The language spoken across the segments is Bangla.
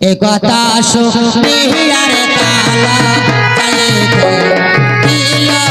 এ কথা শুনে আর কালা চায়ে দিলা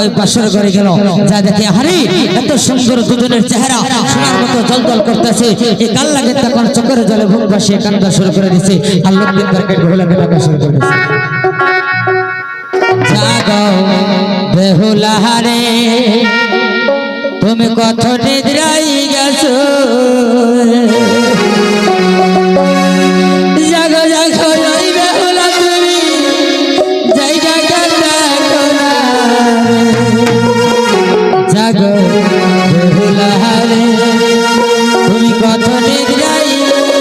ওই বাসর ঘরে গেল, যা দেখে হারি এত সুন্দর দুজনের চেহারা সোনার মতো জলজল করতেছে। এই কাল্লাকে তখন চোখের জলে বুক ভাসিয়ে কান্না শুরু করে দিছে, আর লোকদের তাকে বেহুলাকে ডাকা শুরু করে দিছে। জাগো বেহুলা রে, তুমি কত নিদ্রাই গেছো, জাগো জাগো ওই বেহুলা তুমি জায়গা জাগো বেহুলা রে, তুমি কত নিদ্রাই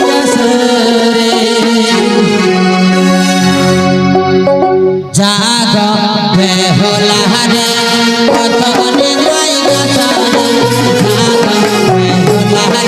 গেছো রে, জাগো বেহুলা রে, কত নিদ্রাই গেছো রে, জাগো বেহুলা রে।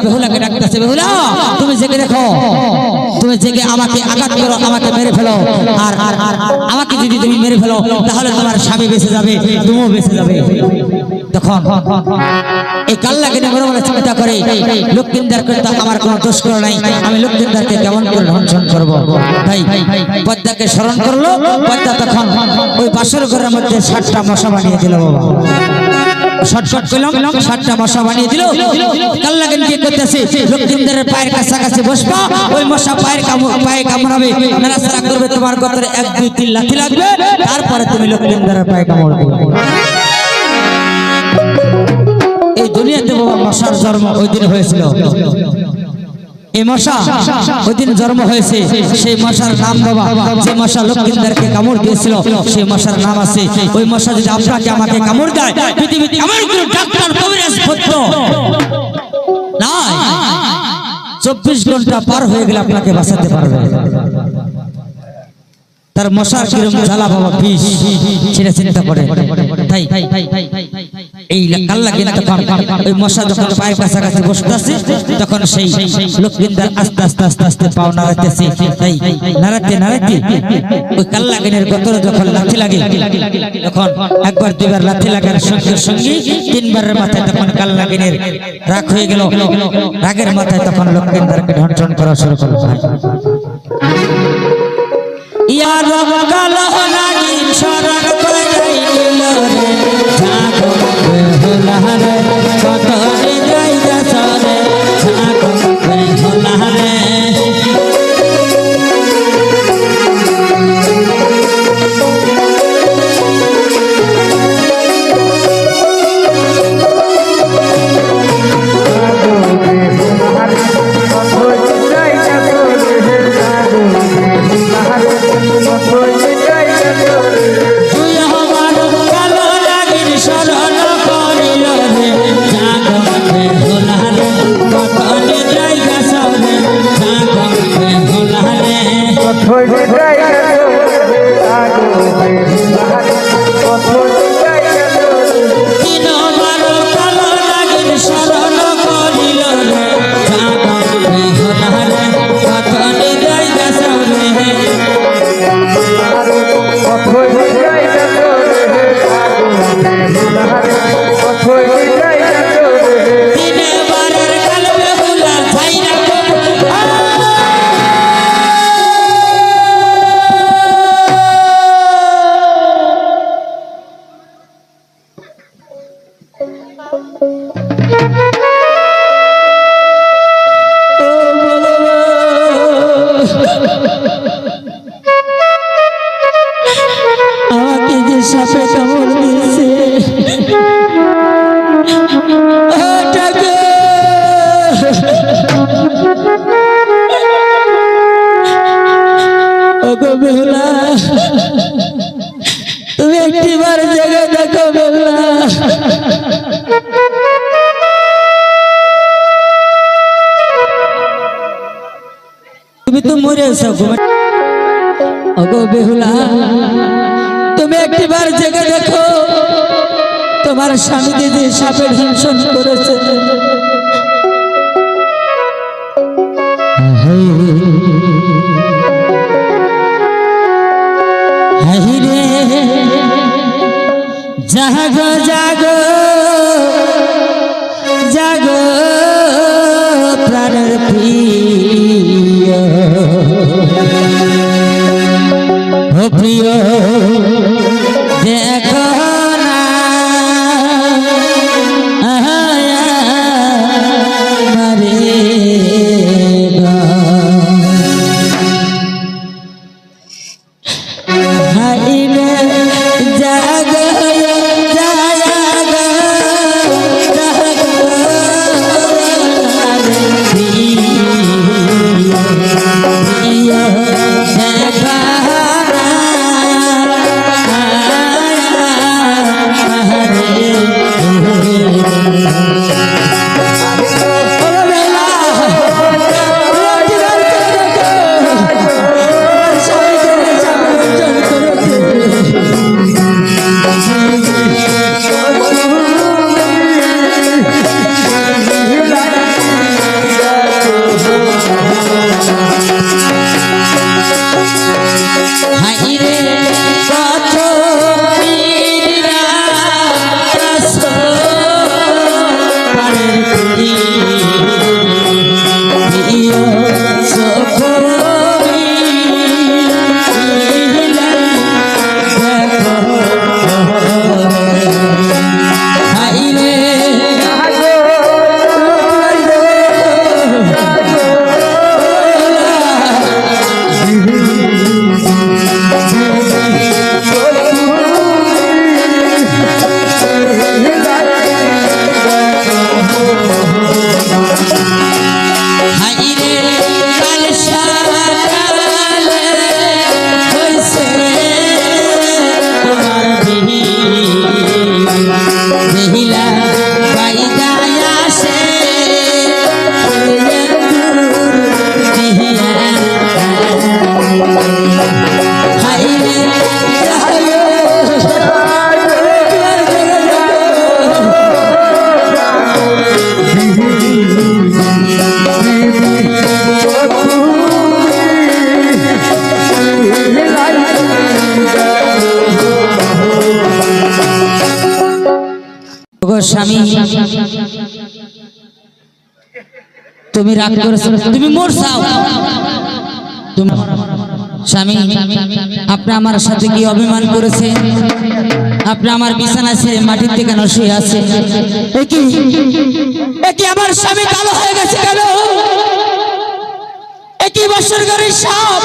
বেহুলাকে ডাকতেছে, বেহুলা তুমি জেগে দেখো, তুমি জেগে আমাকে আঘাত করো, আমাকে মেরে ফেলো, আর আমাকে যদি তুমি মেরে ফেলো তাহলে তোমার স্বামী বেঁচে যাবে, তুমিও বেঁচে যাবে। তখন এই কাল্লাকে বড় বড় চিন্তা করে, লক্ষ্মীন্দার করে তো আমার কোনো দোষ করে নাই, আমি লক্ষ্মীন্দারকে কেমন করে ধ্বংসন করবো। তাই পদ্মাকে স্মরণ করলো। পদ্মা তখন ওই বাসর ঘরের মধ্যে 7টা মশা বানিয়ে দিল। বাবা শর্ট করলাম, 7টা মশা বানিয়ে দিল। কাল্লাকে কি করতেছে, লক্ষ্মীন্দারের পায়ের কাছাকাছি বসবা, ওই মশা পায়ে কামড়াবে, নাড়াচাড়া করবে, তোমার গতরে 1 2 3 লাথি লাগবে, তারপরে তুমি লক্ষ্মীন্দারের পায়ে কামড় দিবে। এই দুনিয়াতে বাবা মশার জন্ম ওই দিন হয়েছিল। এই মশা ওই দিন জন্ম হয়েছে, সেই মশার নাম বাবা, যে মশা লক্ষ্মীন্দারকে কামড় দিয়েছিল সেই মশার নাম আছে। ওই মশা যদি আপনাকে আমাকে কামড় দেয়, পৃথিবীতে এমন কোনো ডাক্তার কবিরাজ পত্র নাই 24 ঘন্টা পার হয়ে গেলে আপনাকে বাঁচাতে পারবে। তার মশার কিরম জ্বালা বাবা, বিষ, সেটা চিন্তা করে। তাই এই কাল্লা কিন্তু ওই মশা যখন পায়ের কাছাকাছি বসতেছে, তখন সেই লক্ষ্মীন্দার আস্তে আস্তে আস্তে আস্তে পাও নাড়াতেছে। তাই নাড়াতে নাড়াতে ওই কাল্লা গিনের গতরে যখন লাথি লাগে, তখন 1 বার 2 বার লাথি লাগার সঙ্গে সঙ্গে 3 বারের মাথায় তখন কাল্লা গিনের রাগ হয়ে গেল। রাগের মাথায় তখন লক্ষ্মীন্দারকে ধ্বংসন করা শুরু করলো। ইয়া রব কালো নাগিন শরণ করে দিল রে, জাগো বেহুলা রে, কত নিদ্রাই গেছো রে, জাগো বেহুলা রে। আমাকে যে সাপে কামড় দিয়েছে ওগো বেহুলা, তুমি একটিবার জায়গা দেখো বেহুলা। তুমি তো মরেছ ওগো বেহুলা, তুমি একটিবার জেগে দেখো তোমার স্বামীকে যে সাপের হিংসন করেছে। জাগো জাগো জাগো প্রাণের প্রিয়, ও প্রিয় দেখো না মারে হাইরে জাগো স্বামী, তুমি রাগ করেছো, তুমি মরছাও। স্বামী, আপনি আমার সাথে কি অভিমান করেছে? আপনি আমার বিছানা ছেড়ে মাটির থেকে কেন শুয়ে আছে? একই আমার স্বামী কালো হয়ে গেছে কেন? একই বছর করে সাপ